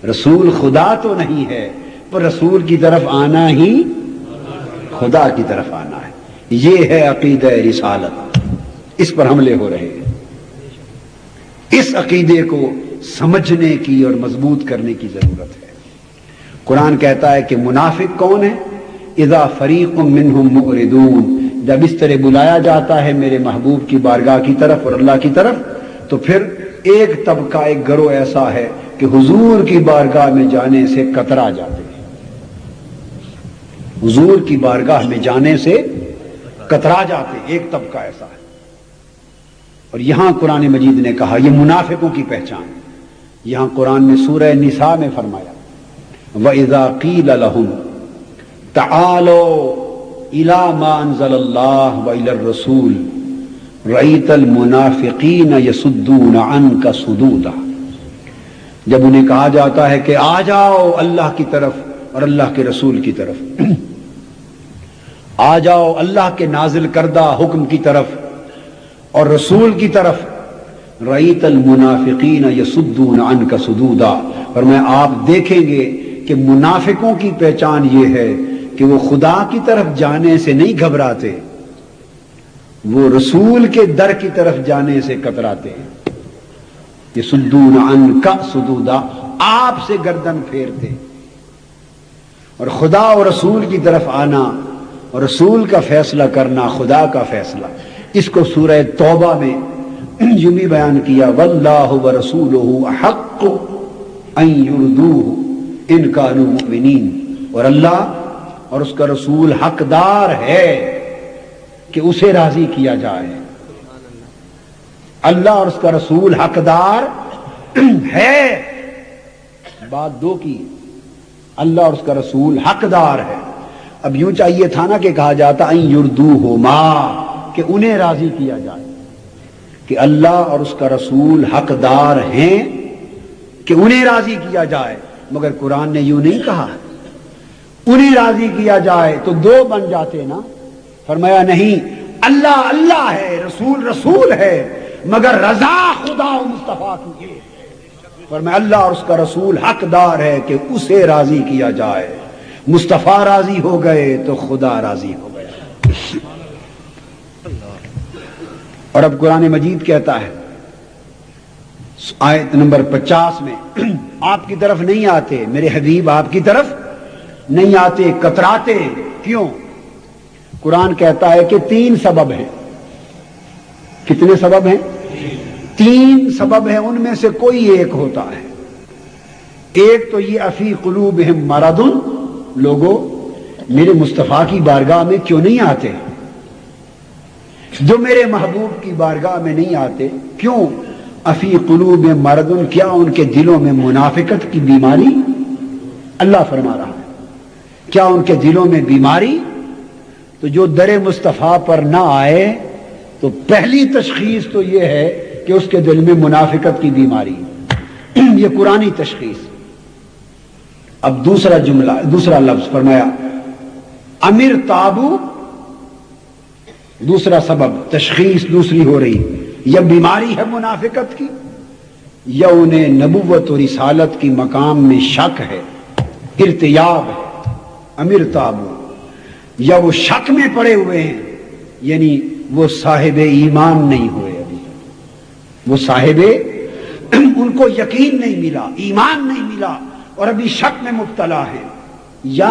رسول خدا تو نہیں ہے پر رسول کی طرف آنا ہی خدا کی طرف آنا ہے. یہ ہے عقیدہ رسالت. اس پر حملے ہو رہے ہیں. اس عقیدے کو سمجھنے کی اور مضبوط کرنے کی ضرورت ہے. قرآن کہتا ہے کہ منافق کون ہے؟ اذا فریق منہم معرضون، جب اس طرح بلایا جاتا ہے میرے محبوب کی بارگاہ کی طرف اور اللہ کی طرف، تو پھر ایک طبقہ، ایک گروہ ایسا ہے کہ حضور کی بارگاہ میں جانے سے کترا جاتے ہیں. حضور کی بارگاہ میں جانے سے کترا جاتے ہیں. ایک طبقہ ایسا ہے. اور یہاں قرآن مجید نے کہا یہ منافقوں کی پہچان. یہاں قرآن نے سورہ نساء میں فرمایا وَإِذَا قِيلَ لَهُمْ تَعَالَوْا إِلَى مَا أَنزَلَ اللَّهُ وَإِلَى الرَّسُولِ رَأَيْتَ الْمُنَافِقِينَ يَصُدُّونَ عَنْكَ صُدُودًا. جب انہیں کہا جاتا ہے کہ آ جاؤ اللہ کی طرف اور اللہ کے رسول کی طرف، آ جاؤ اللہ کے نازل کردہ حکم کی طرف اور رسول کی طرف، رَأَيْتَ الْمُنَافِقِينَ يَصُدُّونَ عَنْكَ صُدُودًا. اور میں آپ دیکھیں گے کہ منافقوں کی پہچان یہ ہے کہ وہ خدا کی طرف جانے سے نہیں گھبراتے، وہ رسول کے در کی طرف جانے سے کتراتے ہیں. یصدون عنک صدودا، آپ سے گردن پھیرتے. اور خدا اور رسول کی طرف آنا اور رسول کا فیصلہ کرنا خدا کا فیصلہ. اس کو سورہ توبہ میں یوں بھی بیان کیا واللہ ورسولہ احق ان یردوہ ان کانوا مؤمنین. اور اللہ اور اس کا رسول حقدار ہے کہ اسے راضی کیا جائے. اللہ اور اس کا رسول حقدار ہے. بات دو کی، اللہ اور اس کا رسول حقدار ہے. اب یوں چاہیے تھا نا کہ کہا جاتا ان یردوہما، کہ انہیں راضی کیا جائے، کہ اللہ اور اس کا رسول حقدار ہیں کہ انہیں راضی کیا جائے. مگر قرآن نے یوں نہیں کہا انہیں راضی کیا جائے تو دو بن جاتے نا. فرمایا نہیں، اللہ اللہ ہے، رسول رسول ہے، مگر رضا خدا و مصطفیٰ کی ہے. فرمایا اللہ اور اس کا رسول حقدار ہے کہ اسے راضی کیا جائے. مصطفیٰ راضی ہو گئے تو خدا راضی ہو گیا. اور اب قرآن مجید کہتا ہے آیت نمبر 50 میں آپ کی طرف نہیں آتے میرے حبیب، آپ کی طرف نہیں آتے، کتراتے. کیوں؟ قرآن کہتا ہے کہ 3 سبب ہیں. کتنے سبب ہیں؟ 3 سبب ہیں. ان میں سے کوئی ایک ہوتا ہے. ایک تو یہ افی قلوبہم مرض، لوگوں میرے مصطفیٰ کی بارگاہ میں کیوں نہیں آتے؟ جو میرے محبوب کی بارگاہ میں نہیں آتے کیوں؟ افی قلوب مرض، کیا ان کے دلوں میں منافقت کی بیماری؟ اللہ فرما رہا ہے کیا ان کے دلوں میں بیماری؟ تو جو در مصطفیٰ پر نہ آئے تو پہلی تشخیص تو یہ ہے کہ اس کے دل میں منافقت کی بیماری. یہ قرآنی تشخیص. اب دوسرا جملہ، دوسرا لفظ فرمایا امر تابو، دوسرا سبب، تشخیص دوسری ہو رہی. یا بیماری ہے منافقت کی، یا انہیں نبوت و رسالت کی مقام میں شک ہے، ارتیاب ہے. امر تابو، یا وہ شک میں پڑے ہوئے ہیں، یعنی وہ صاحب ایمان نہیں ہوئے ابھی، وہ صاحب ان کو یقین نہیں ملا، ایمان نہیں ملا اور ابھی شک میں مبتلا ہے. یا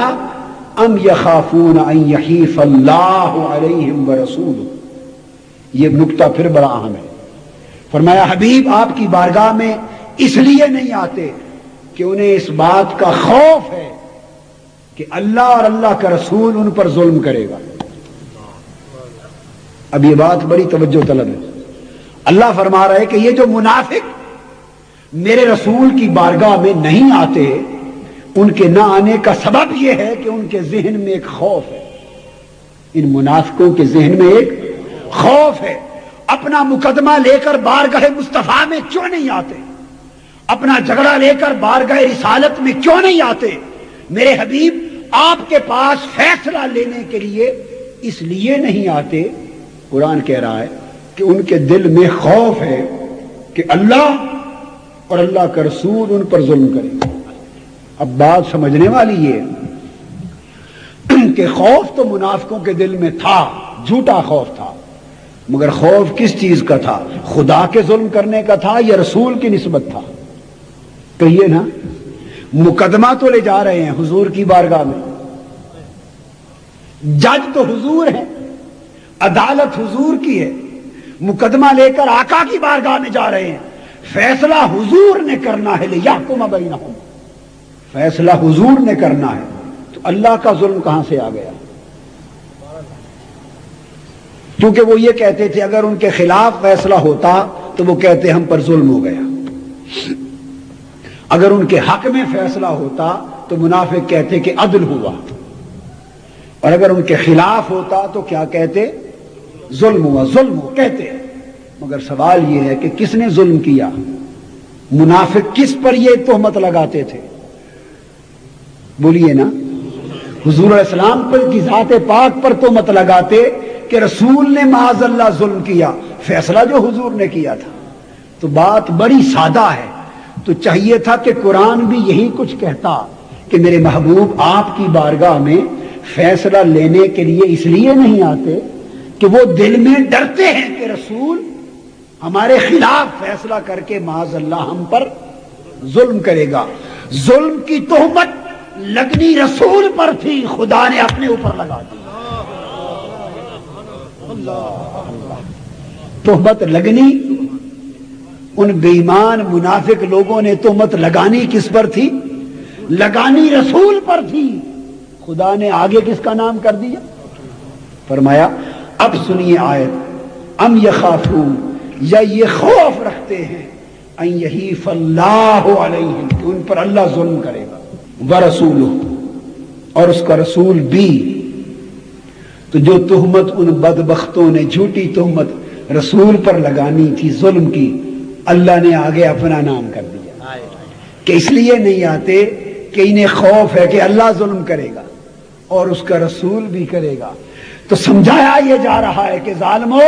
ام یخافون ان یحیف اللہ علیہم ورسولہ. یہ نکتہ پھر بڑا اہم ہے. فرمایا حبیب آپ کی بارگاہ میں اس لیے نہیں آتے کہ انہیں اس بات کا خوف ہے کہ اللہ اور اللہ کا رسول ان پر ظلم کرے گا. اب یہ بات بڑی توجہ طلب ہے. اللہ فرما رہا ہے کہ یہ جو منافق میرے رسول کی بارگاہ میں نہیں آتے، ان کے نہ آنے کا سبب یہ ہے کہ ان کے ذہن میں ایک خوف ہے. ان منافقوں کے ذہن میں ایک خوف ہے. اپنا مقدمہ لے کر بارگاہ مصطفیٰ میں کیوں نہیں آتے؟ اپنا جھگڑا لے کر بارگاہ رسالت میں کیوں نہیں آتے؟ میرے حبیب آپ کے پاس فیصلہ لینے کے لیے اس لیے نہیں آتے. قرآن کہہ رہا ہے کہ ان کے دل میں خوف ہے کہ اللہ اور اللہ کا رسول ان پر ظلم کرے گا۔ اب بات سمجھنے والی یہ کہ خوف تو منافقوں کے دل میں تھا، جھوٹا خوف تھا، مگر خوف کس چیز کا تھا؟ خدا کے ظلم کرنے کا تھا یا رسول کی نسبت تھا؟ کہیے نا۔ مقدمہ تو لے جا رہے ہیں حضور کی بارگاہ میں، جج تو حضور ہے، عدالت حضور کی ہے، مقدمہ لے کر آقا کی بارگاہ میں جا رہے ہیں، فیصلہ حضور نے کرنا ہے، لیحکم بینہم، فیصلہ حضور نے کرنا ہے، تو اللہ کا ظلم کہاں سے آ گیا؟ کیونکہ وہ یہ کہتے تھے اگر ان کے خلاف فیصلہ ہوتا تو وہ کہتے ہم پر ظلم ہو گیا، اگر ان کے حق میں فیصلہ ہوتا تو منافق کہتے کہ عدل ہوا، اور اگر ان کے خلاف ہوتا تو کیا کہتے؟ ظلم ہوا، ظلم ہو کہتے۔ مگر سوال یہ ہے کہ کس نے ظلم کیا؟ منافق کس پر یہ تہمت لگاتے تھے؟ بولیے نا۔ حضور علیہ السلام پر کی ذات پاک پر تہمت لگاتے کہ رسول نے معاذ اللہ ظلم کیا، فیصلہ جو حضور نے کیا تھا۔ تو بات بڑی سادہ ہے، تو چاہیے تھا کہ قرآن بھی یہی کچھ کہتا کہ میرے محبوب آپ کی بارگاہ میں فیصلہ لینے کے لیے اس لیے نہیں آتے کہ وہ دل میں ڈرتے ہیں کہ رسول ہمارے خلاف فیصلہ کر کے معاذ اللہ ہم پر ظلم کرے گا۔ ظلم کی تہمت لگنی رسول پر تھی، خدا نے اپنے اوپر لگا دی۔ تہمت لگنی ان بے ایمان منافق لوگوں نے تہمت لگانی کس پر تھی؟ لگانی رسول پر تھی۔ خدا نے آگے کس کا نام کر دیا؟ فرمایا اب سنیے آیت، ام یخافون، یا یہ خوف رکھتے ہیں ان یحیف اللہ علیہم، کہ ان پر اللہ ظلم کرے گا، ورسولہ، اور اس کا رسول بھی۔ تو جو تہمت ان بدبختوں نے جھوٹی تہمت رسول پر لگانی تھی ظلم کی، اللہ نے آگے اپنا نام کر دیا کہ اس لیے نہیں آتے کہ انہیں خوف ہے کہ اللہ ظلم کرے گا اور اس کا رسول بھی کرے گا۔ تو سمجھایا یہ جا رہا ہے کہ ظالمو،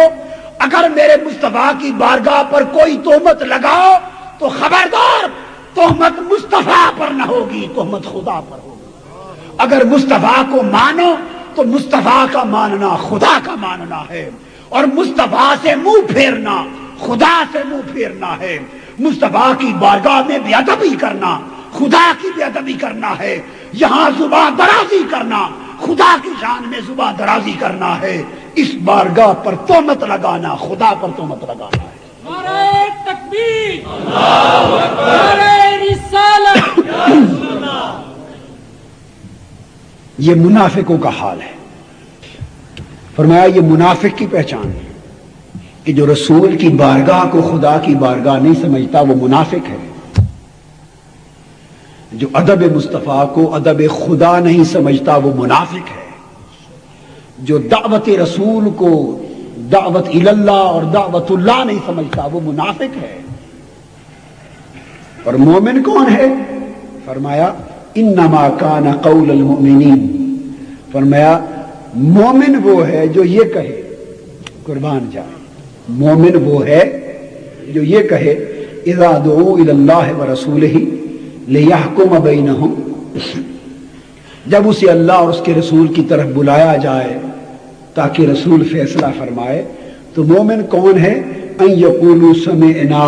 اگر میرے مصطفیٰ کی بارگاہ پر کوئی تہمت لگاؤ تو خبردار تہمت مصطفیٰ پر نہ ہوگی، تہمت خدا پر ہوگی۔ اگر مصطفیٰ کو مانو تو مصطفیٰ کا ماننا خدا کا ماننا ہے، اور مصطفیٰ سے منہ پھیرنا خدا سے منہ پھیرنا ہے۔ مصطفیٰ کی بارگاہ میں بے ادبی کرنا خدا کی بے ادبی کرنا ہے، یہاں زباں درازی کرنا خدا کی شان میں زباں درازی کرنا ہے، اس بارگاہ پر تہمت لگانا خدا پر تہمت لگانا ہے۔ نعرہ تکبیر، اللہ اکبر، نعرہ رسالت، یہ منافقوں کا حال ہے۔ فرمایا یہ منافق کی پہچان ہے کہ جو رسول کی بارگاہ کو خدا کی بارگاہ نہیں سمجھتا وہ منافق ہے، جو ادب مصطفیٰ کو ادب خدا نہیں سمجھتا وہ منافق ہے، جو دعوت رسول کو دعوت اللہ اور دعوت اللہ نہیں سمجھتا وہ منافق ہے۔ اور مومن کون ہے؟ فرمایا انما کان قول المؤمنین، فرمایا مومن وہ ہے جو یہ کہے، قربان جائے، مومن وہ ہے جو یہ کہے اذا دعوا الی اللہ ورسولہ لیحکم بینہم، جب اسے اللہ اور اس کے رسول کی طرف بلایا جائے تاکہ رسول فیصلہ فرمائے، تو مومن کون ہے؟ ان یقولوا سمعنا،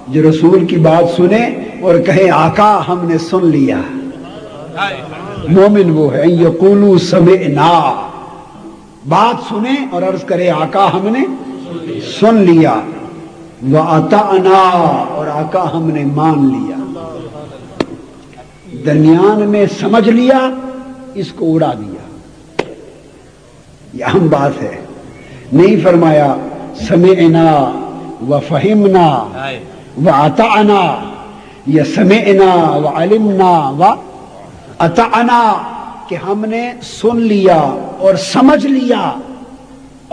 جو رسول کی بات سنے اور کہے آقا ہم نے سن لیا۔ مومن وہ ہے ان یقولوا سمعنا، بات سنے اور عرض کرے آقا ہم نے سن لیا، وَأَطَعْنَا، اور آقا ہم نے مان لیا۔ درمیان میں سمجھ لیا، اس کو اڑا دیا، یہ اہم بات ہے۔ نہیں فرمایا سمعنا وفہمنا وَأَطَعْنَا، یا سمعنا وعلمنا وَأَطَعْنَا، کہ ہم نے سن لیا اور سمجھ لیا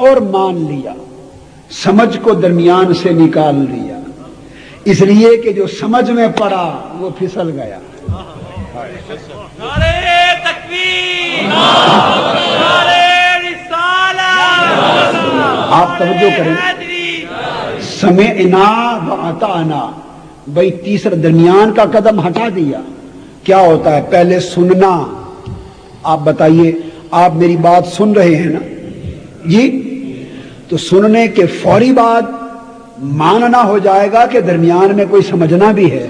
اور مان لیا، سمجھ کو درمیان سے نکال دیا، اس لیے کہ جو سمجھ میں پڑا وہ پھسل گیا۔ نعرہ تکبیر، نعرہ رسالت، آپ توجہ کریں، سمعنا وَأَطَعْنَا، بھائی تیسرا درمیان کا قدم ہٹا دیا. کیا ہوتا ہے؟ پہلے سننا. آپ بتائیے، آپ میری بات سن رہے ہیں نا جی؟ تو سننے کے فوری بعد ماننا ہو جائے گا کہ درمیان میں کوئی سمجھنا بھی ہے.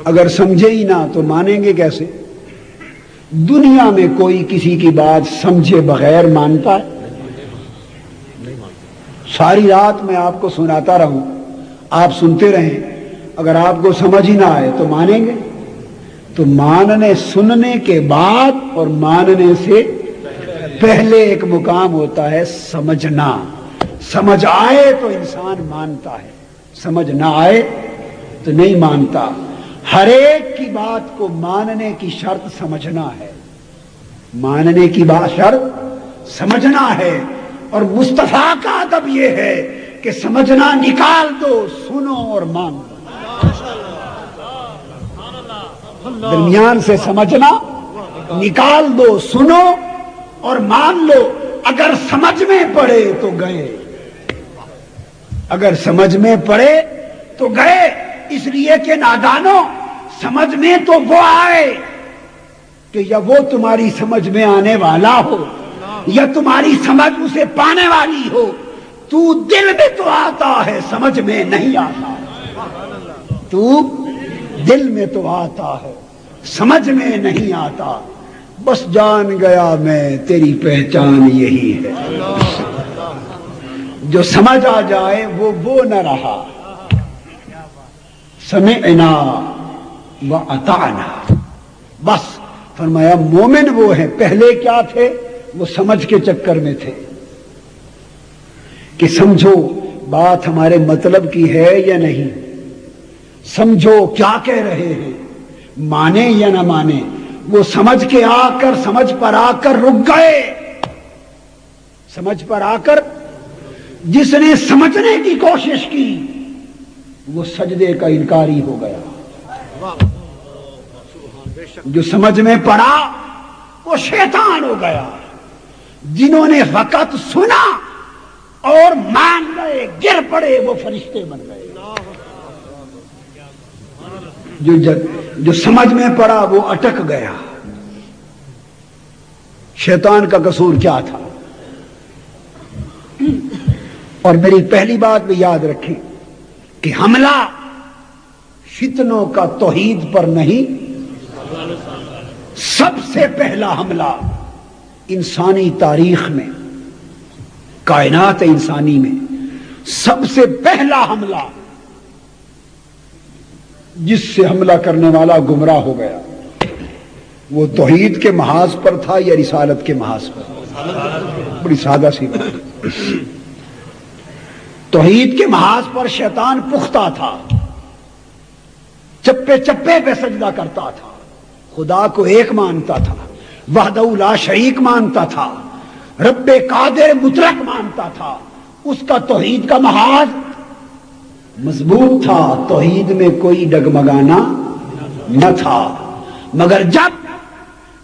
اگر سمجھے ہی نہ تو مانیں گے کیسے؟ دنیا میں کوئی کسی کی بات سمجھے بغیر مانتا ہے؟ ساری رات میں آپ کو سناتا رہوں، آپ سنتے رہیں، اگر آپ کو سمجھ ہی نہ آئے تو مانیں گے؟ تو ماننے سننے کے بعد اور ماننے سے پہلے ایک مقام ہوتا ہے سمجھنا. سمجھ آئے تو انسان مانتا ہے، سمجھ نہ آئے تو نہیں مانتا. ہر ایک کی بات کو ماننے کی شرط سمجھنا ہے. ماننے کی بات شرط سمجھنا ہے. اور مصطفیٰ کا ادب یہ ہے کہ سمجھنا نکال دو، سنو اور مان لو. درمیان سے سمجھنا نکال دو، سنو اور مان لو. اگر سمجھ میں پڑے تو گئے، اگر سمجھ میں پڑے تو گئے. اس لیے کہ نادانوں، سمجھ میں تو وہ آئے کہ یا وہ تمہاری سمجھ میں آنے والا ہو یا تمہاری سمجھ اسے پانے والی ہو. تو دل میں تو آتا ہے، سمجھ میں نہیں آتا. تو دل میں تو آتا ہے، سمجھ میں نہیں آتا. بس جان گیا میں تیری پہچان یہی ہے. جو سمجھ آ جائے وہ نہ رہا. سمعنا وأطعنا. بس فرمایا مومن وہ ہیں. پہلے کیا تھے؟ وہ سمجھ کے چکر میں تھے کہ سمجھو بات ہمارے مطلب کی ہے یا نہیں، سمجھو کیا کہہ رہے ہیں، مانے یا نہ مانے. وہ سمجھ کے آ کر، سمجھ پر آ کر رک گئے. سمجھ پر آ کر جس نے سمجھنے کی کوشش کی وہ سجدے کا انکاری ہو گیا. جو سمجھ میں پڑا وہ شیطان ہو گیا. جنہوں نے فقط سنا اور مان گئے، گر پڑے، وہ فرشتے بن گئے. جو سمجھ میں پڑا وہ اٹک گیا. شیطان کا قصور کیا تھا؟ اور میری پہلی بات بھی یاد رکھیں کہ حملہ فتنوں کا توحید پر نہیں. سب سے پہلا حملہ انسانی تاریخ میں، کائنات انسانی میں سب سے پہلا حملہ جس سے حملہ کرنے والا گمراہ ہو گیا وہ توحید کے محاذ پر تھا یا رسالت کے محاذ پر؟ بڑی سادہ سی بات. توحید کے محاذ پر شیطان پختہ تھا، چپے چپے پہ سجدہ کرتا تھا، خدا کو ایک مانتا تھا، وحدہ لا شریک مانتا تھا، رب قادر مطلق مانتا تھا. اس کا توحید کا محاذ مضبوط تھا، توحید میں کوئی ڈگمگانا نہ تھا. مگر جب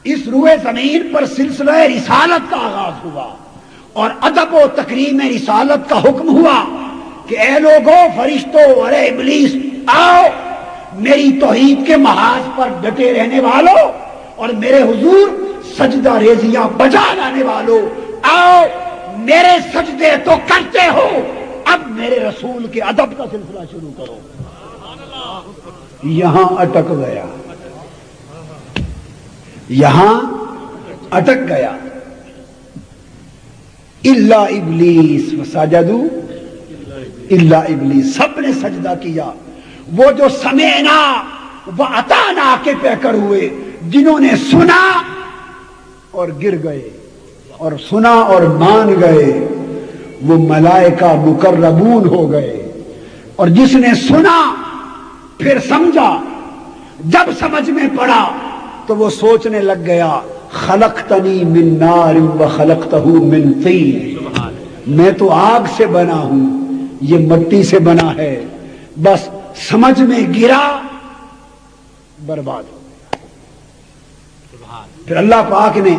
اس روئے زمین پر سلسلہ رسالت کا آغاز ہوا اور ادب و تکریم رسالت کا حکم ہوا کہ اے لوگوں، فرشتوں، ارے ابلیس، آؤ میری توحید کے محاذ پر ڈٹے رہنے والوں اور میرے حضور سجدہ ریزیاں بجا لانے والوں، آؤ میرے سجدے تو کرتے ہو، اب میرے رسول کے ادب کا سلسلہ شروع کرو. یہاں اٹک گیا، یہاں اٹک گیا. الا ابلیس فسجدوا الا ابلیس، سب نے سجدہ کیا. وہ جو سمعنا واطعنا کے پیکر ہوئے، جنہوں نے سنا اور گر گئے اور سنا اور مان گئے، وہ ملائکہ مقربون ہو گئے. اور جس نے سنا پھر سمجھا، جب سمجھ میں پڑا تو وہ سوچنے لگ گیا خلقتنی من نار وخلقتہ من طین، میں تو آگ سے بنا ہوں، یہ مٹی سے بنا ہے. بس سمجھ میں گرا، برباد ہو گیا. پھر اللہ پاک نے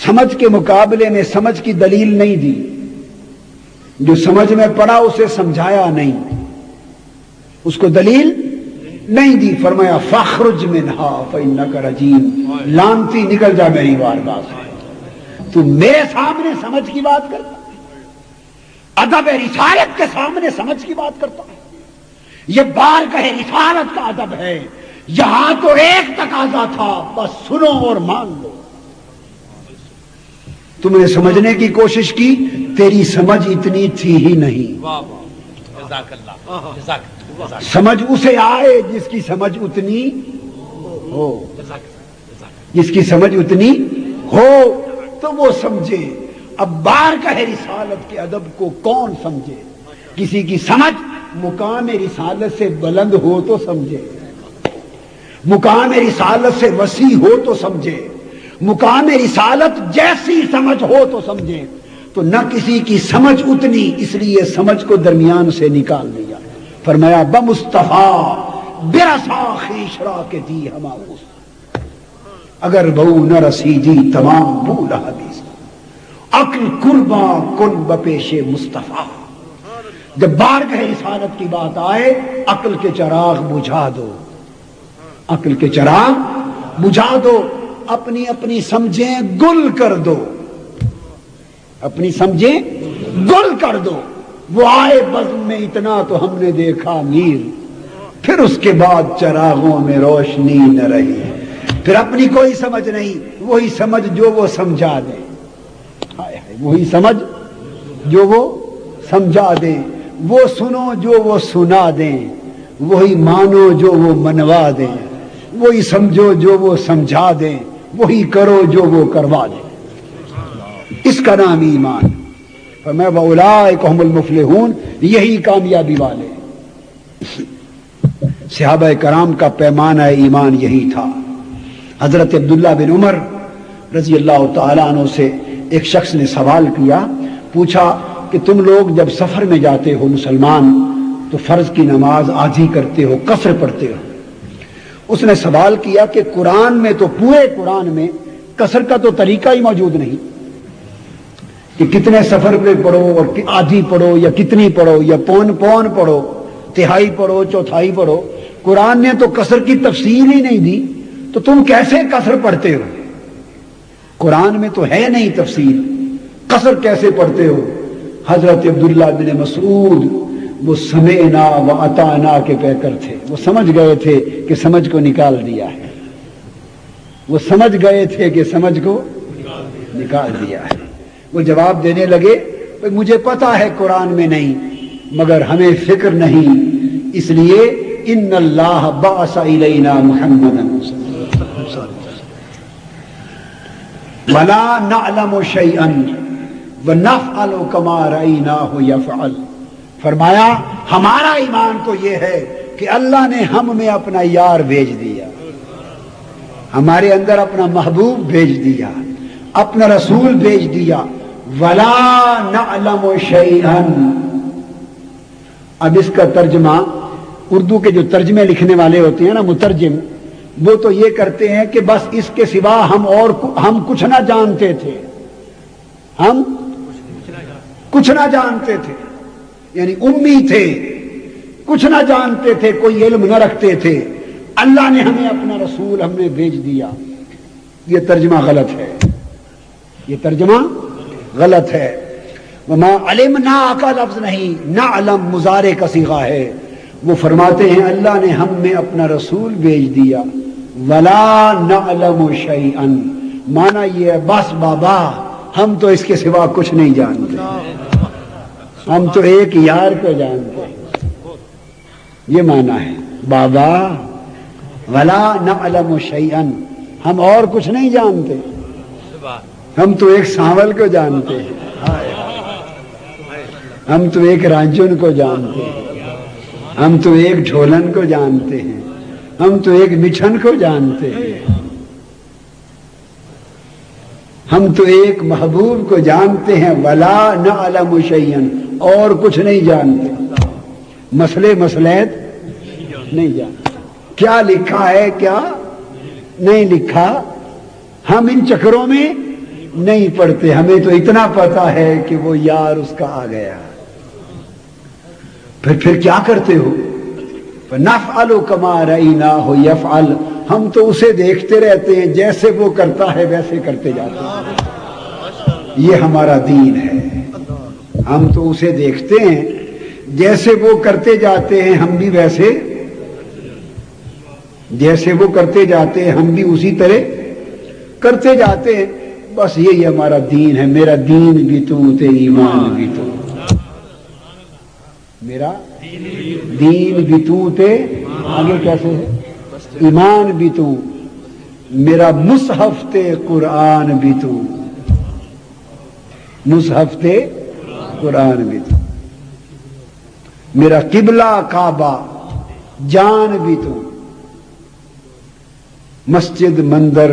سمجھ کے مقابلے میں سمجھ کی دلیل نہیں دی. جو سمجھ میں پڑا اسے سمجھایا نہیں. اس کو دلیل نہیں دی. فرمایا فاخرج منہا فانک رجیم، لعنتی نکل جا میری بارگاہ سے. تو میرے سامنے سمجھ کی بات کرتا، ادب رسالت کے سامنے سمجھ کی بات کرتا ہے. یہ بارگاہ رسالت کا ادب ہے. یہاں تو ایک تقاضا تھا، بس سنو اور مان لو. تم نے سمجھنے کی کوشش کی، تیری سمجھ اتنی تھی ہی نہیں. سمجھ اسے آئے جس کی سمجھ اتنی ہو، جس کی سمجھ اتنی ہو تو وہ سمجھے. اب بارگاہ رسالت کے ادب کو کون سمجھے؟ کسی کی سمجھ مقام رسالت سے بلند ہو تو سمجھے، مقام رسالت سے وسیع ہو تو سمجھے، مقام رسالت جیسی سمجھ ہو تو سمجھے. تو نہ کسی کی سمجھ اتنی، اس لیے سمجھ کو درمیان سے نکال دیا. فرمایا بمصطفیٰ برسا خویش را کے دی ہماؤس، اگر بہو نہ رسیدی تمام بول حدیث، عقل قربا کن بپیش مصطفیٰ. جب بارگاہ رسالت کی بات آئے، عقل کے چراغ بجھا دو، عقل کے چراغ بجھا دو. اپنی اپنی سمجھیں گل کر دو، اپنی سمجھیں گل کر دو. وہ آئے بزم میں اتنا تو ہم نے دیکھا میر، پھر اس کے بعد چراغوں میں روشنی نہ رہی. پھر اپنی کوئی سمجھ نہیں، وہی سمجھ جو وہ سمجھا دے، وہی سمجھ جو وہ سمجھا دیں. وہ سنو جو وہ سنا دیں، وہی مانو جو وہ منوا دیں، وہی سمجھو جو وہ سمجھا دیں، وہی کرو جو وہ کروا دیں. اس کا نام ایمان. فرمایا وَأُولَٰئِکَ هُمُ الْمُفْلِحُونَ، یہی کامیابی والے. صحابہ کرام کا پیمانہ ایمان یہی تھا. حضرت عبداللہ بن عمر رضی اللہ تعالیٰ عنہ سے ایک شخص نے سوال کیا، پوچھا کہ تم لوگ جب سفر میں جاتے ہو مسلمان تو فرض کی نماز آدھی کرتے ہو، قصر پڑھتے ہو. اس نے سوال کیا کہ قرآن میں تو، پورے قرآن میں قصر کا تو طریقہ ہی موجود نہیں کہ کتنے سفر پہ پڑھو اور آدھی پڑھو یا کتنی پڑھو یا پون پڑھو، تہائی پڑھو، چوتھائی پڑھو. قرآن نے تو قصر کی تفصیل ہی نہیں دی، تو تم کیسے قصر پڑھتے ہو؟ قرآن میں تو ہے نہیں تفصیل، قصر کیسے پڑھتے ہو؟ حضرت عبداللہ بن مسعود وہ سمعنا و اطعنا کے پیکر تھے. وہ سمجھ گئے تھے کہ سمجھ کو نکال دیا ہے، وہ سمجھ گئے تھے کہ سمجھ کو نکال دیا ہے. وہ جواب دینے لگے مجھے پتا ہے قرآن میں نہیں، مگر ہمیں فکر نہیں، اس لیے ان اللہ بعث الینا محمدا ولا نعلم شیئا ونفعل کما رأیناہ یفعل. فرمایا ہمارا ایمان تو یہ ہے کہ اللہ نے ہم میں اپنا یار بھیج دیا، ہمارے اندر اپنا محبوب بھیج دیا، اپنا رسول بھیج دیا. ولا نعلم شیئا. اب اس کا ترجمہ، اردو کے جو ترجمے لکھنے والے ہوتے ہیں نا مترجم، وہ تو یہ کرتے ہیں کہ بس اس کے سوا ہم کچھ نہ جانتے تھے، ہم کچھ نہ جانتے تھے، یعنی امی تھے، کچھ نہ جانتے تھے، کوئی علم نہ رکھتے تھے. اللہ نے ہمیں اپنا رسول ہم نے بھیج دیا. یہ ترجمہ غلط ہے، یہ ترجمہ غلط ہے. وما علمنا کا لفظ نہیں، نعلم مضارع کا صیغہ ہے. وہ فرماتے ہیں اللہ نے ہم میں اپنا رسول بھیج دیا. ولا نعلم شیئا، مانا یہ ہے بس بابا ہم تو اس کے سوا کچھ نہیں جانتے، ہم تو ایک یار کو جانتے. یہ مانا ہے بابا ولا نعلم شیئا، ہم اور کچھ نہیں جانتے، ہم تو ایک سانول کو جانتے ہیں، ہم تو ایک رانجن کو جانتے ہیں، ہم تو ایک ڈھولن کو جانتے ہیں، ہم تو ایک مچھن کو جانتے ہیں، ہم تو ایک محبوب کو جانتے ہیں. ولا نعلم شیئا، اور کچھ نہیں جانتے، مسلحت نہیں جانتے. کیا لکھا ہے کیا نہیں لکھا ہم ان چکروں میں نہیں پڑتے. ہمیں تو اتنا پتا ہے کہ وہ یار اس کا آ گیا. پھر کیا کرتے ہو؟ نفعل کما رأیناہ یفعل، ہم تو اسے دیکھتے رہتے ہیں، جیسے وہ کرتا ہے ویسے کرتے جاتے ہیں۔ یہ ہمارا دین ہے، ہم تو اسے دیکھتے ہیں، جیسے وہ کرتے جاتے ہیں ہم بھی ویسے، جیسے وہ کرتے جاتے ہیں ہم بھی اسی طرح کرتے جاتے ہیں۔ بس یہی ہمارا دین ہے۔ میرا دین بھی تو تے ایمان بھی تو، میرا دین بھی تو تے، آگے کیسے ہے؟ ایمان بھی تو، میرا مصحف تے قرآن بھی تو، مصحف تے قرآن بھی تو، میرا قبلہ کعبہ جان بھی تو، مسجد مندر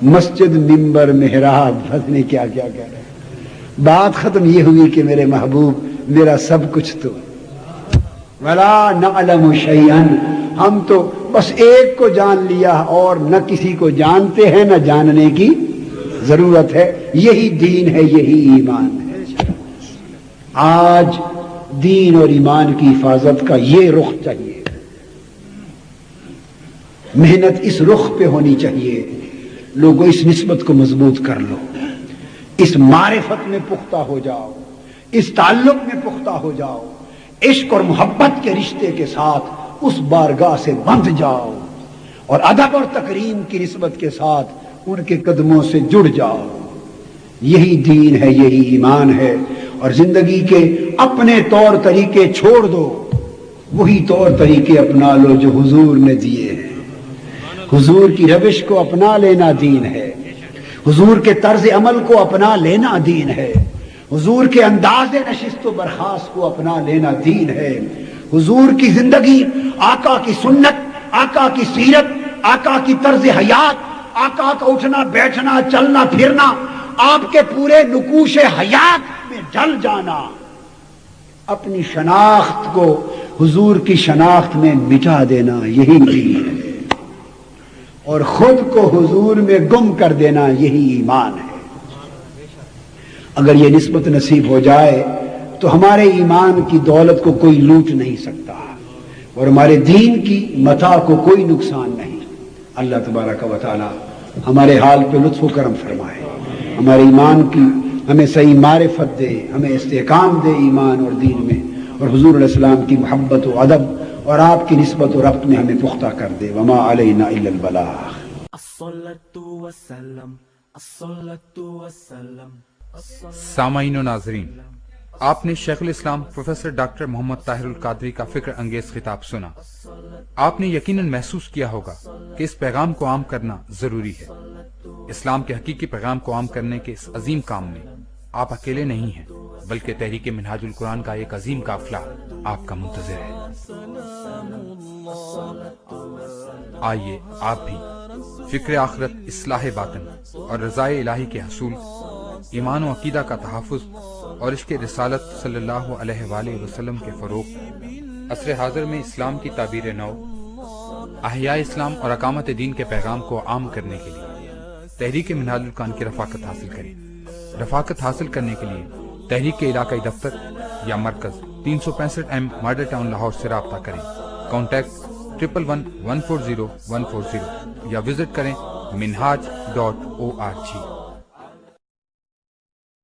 مسجد ممبر محراب، بس نہیں کیا کیا کہہ رہے ہیں۔ بات ختم یہ ہوئی کہ میرے محبوب میرا سب کچھ تو، ولا نعلم شیئا، ہم تو بس ایک کو جان لیا اور نہ کسی کو جانتے ہیں، نہ جاننے کی ضرورت ہے۔ یہی دین ہے، یہی ایمان ہے۔ آج دین اور ایمان کی حفاظت کا یہ رخ چاہیے، محنت اس رخ پہ ہونی چاہیے۔ لوگوں اس نسبت کو مضبوط کر لو، اس معرفت میں پختہ ہو جاؤ، اس تعلق میں پختہ ہو جاؤ، عشق اور محبت کے رشتے کے ساتھ اس بارگاہ سے بندھ جاؤ، اور ادب اور تکریم کی نسبت کے ساتھ ان کے قدموں سے جڑ جاؤ۔ یہی دین ہے، یہی ایمان ہے۔ اور زندگی کے اپنے طور طریقے چھوڑ دو، وہی طور طریقے اپنا لو جو حضور نے دیے ہیں۔ حضور کی روش کو اپنا لینا دین ہے، حضور کے طرز عمل کو اپنا لینا دین ہے، حضور کے انداز نشست و برخاست کو اپنا لینا دین ہے۔ حضور کی زندگی، آقا کی سنت، آقا کی سیرت، آقا کی طرز حیات، آقا کا اٹھنا بیٹھنا چلنا پھرنا، آپ کے پورے نقوش حیات میں ڈل جانا، اپنی شناخت کو حضور کی شناخت میں مٹا دینا، یہی دین ہے۔ اور خود کو حضور میں گم کر دینا، یہی ایمان ہے۔ اگر یہ نسبت نصیب ہو جائے تو ہمارے ایمان کی دولت کو کوئی لوٹ نہیں سکتا، اور ہمارے دین کی متاع کو کوئی نقصان نہیں۔ اللہ تبارک و تعالی ہمارے حال پہ لطف و کرم فرمائے، ہمارے ایمان کی ہمیں صحیح معرفت دے، ہمیں استحکام دے ایمان اور دین میں، اور حضور علیہ السلام کی محبت و ادب اور آپ کی نسبت و ربط میں ہمیں پختہ کر دے۔ وما علینا الا البلاغ۔ سامعین و ناظرین، آپ نے شیخ الاسلام پروفیسر ڈاکٹر محمد طاہر القادری کا فکر انگیز خطاب سنا۔ آپ نے یقیناً محسوس کیا ہوگا کہ اس پیغام کو عام کرنا ضروری ہے۔ اسلام کے حقیقی پیغام کو عام کرنے کے اس عظیم کام میں آپ اکیلے نہیں ہیں، بلکہ تحریک منہاج القرآن کا ایک عظیم قافلہ آپ کا منتظر ہے۔ آئیے آپ بھی فکر آخرت، اصلاح باطن اور رضائے الہی کے حصول، ایمان و عقیدہ کا تحفظ اور عشق رسالت صلی اللہ علیہ وآلہ وسلم کے فروغ، عصر حاضر میں اسلام کی تعبیر نو، احیاء اسلام اور اقامت دین کے پیغام کو عام کرنے کے لیے تحریک منہاج القرآن کی رفاقت حاصل کریں۔ رفاقت حاصل کرنے کے لیے تحریک کے علاقائی دفتر یا مرکز 365 ماڈل ٹاؤن لاہور سے رابطہ کریں۔ کانٹیکٹ 111140 140 یا وزٹ کریں minhaj.org۔